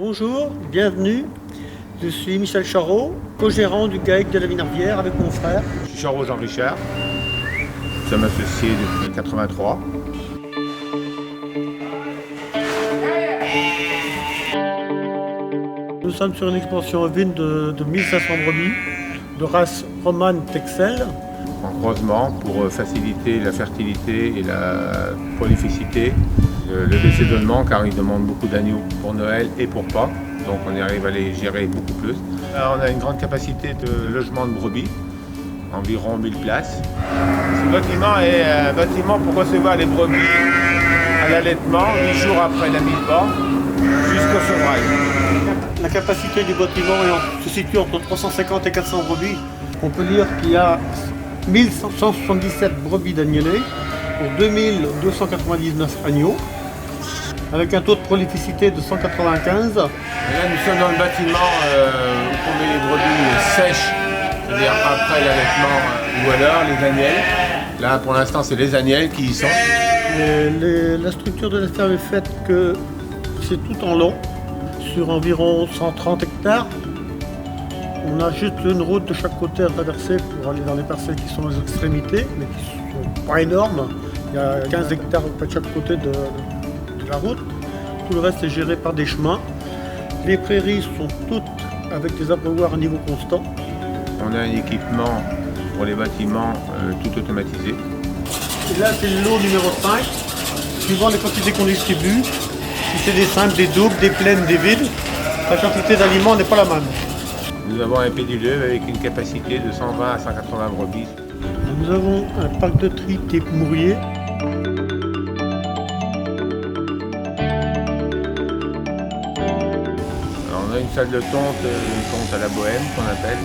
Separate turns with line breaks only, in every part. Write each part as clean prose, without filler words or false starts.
Bonjour, bienvenue. Je suis Michel Charot, co-gérant du GAEC de la Vinardière avec mon frère.
Je suis Charot Jean-Richard. Nous sommes associés depuis 1983.
Nous sommes sur une expansion ovine de 1500 brebis de race romane Texel.
En croisement pour faciliter la fertilité et la prolificité, le décédonnement, car ils demandent beaucoup d'agneaux pour Noël et pour Pâques, donc on arrive à les gérer beaucoup plus. On a une grande capacité de logement de brebis, environ 1000 places. Ce bâtiment est un bâtiment pour recevoir les brebis à l'allaitement 8 jours après la mise bas jusqu'au sevrage.
La capacité du bâtiment se situe entre 350 et 400 brebis. On peut dire qu'il y a 1177 brebis d'agnelés pour 2299 agneaux, avec un taux de prolificité de 195.
Et là, nous sommes dans le bâtiment où on met les brebis sèches, c'est-à-dire après l'allaitement ou alors les agnelles. Là, pour l'instant, c'est les agnelles qui y sont.
La structure de la ferme est faite que c'est tout en long, sur environ 130 hectares. On a juste une route de chaque côté à traverser pour aller dans les parcelles qui sont aux extrémités, mais qui ne sont pas énormes. Il y a 15 hectares de chaque côté de la route. Tout le reste est géré par des chemins. Les prairies sont toutes avec des abreuvoirs à niveau constant.
On a un équipement pour les bâtiments tout automatisé.
Et là, c'est le lot numéro 5. Suivant les quantités qu'on distribue, si c'est des simples, des doubles, des pleines, des vides, la quantité d'aliments n'est pas la même.
Nous avons un pédileux avec une capacité de 120 à 180 brebis.
Nous avons un parc de tri type Mourier.
Alors, on a une salle de tonte, une tonte à la bohème qu'on appelle.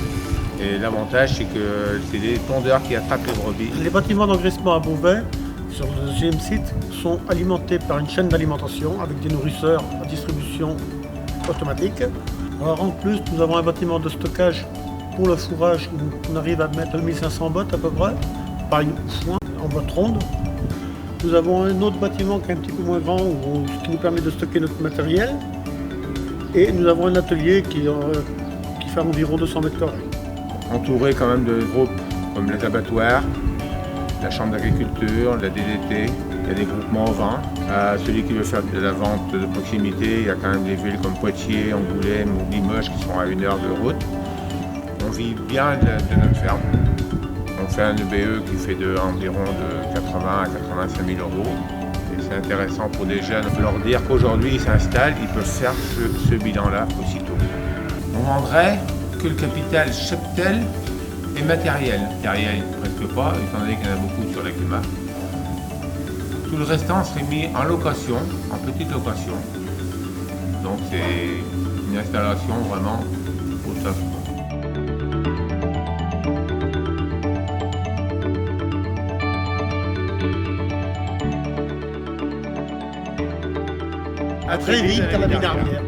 Et l'avantage, c'est que c'est des tondeurs qui attrapent les brebis.
Les bâtiments d'engraissement à Beauvais, sur le deuxième site, sont alimentés par une chaîne d'alimentation avec des nourrisseurs à distribution automatique. Alors en plus, nous avons un bâtiment de stockage pour le fourrage où on arrive à mettre 1500 bottes à peu près, par une foin en botte ronde. Nous avons un autre bâtiment qui est un petit peu moins grand, qui nous permet de stocker notre matériel. Et nous avons un atelier qui fait environ 200 mètres carrés.
Entouré quand même de groupes comme les abattoirs, la chambre d'agriculture, la DDT, il y a des groupements au vin. Celui qui veut faire de la vente de proximité, il y a quand même des villes comme Poitiers, Angoulême ou Limoges qui sont à 1 heure de route. On vit bien de notre ferme. On fait un EBE qui fait environ de 80 à 85 000 euros. Et c'est intéressant pour des jeunes de leur dire qu'aujourd'hui ils s'installent, ils peuvent faire ce bilan-là aussitôt. On vendrait que le capital cheptel et matériel. Matériel, presque pas, étant donné qu'il y en a beaucoup sur la CUMA. Tout le restant serait mis en location, en petite location. Donc c'est une installation vraiment au top.
À très vite à la Vinardière.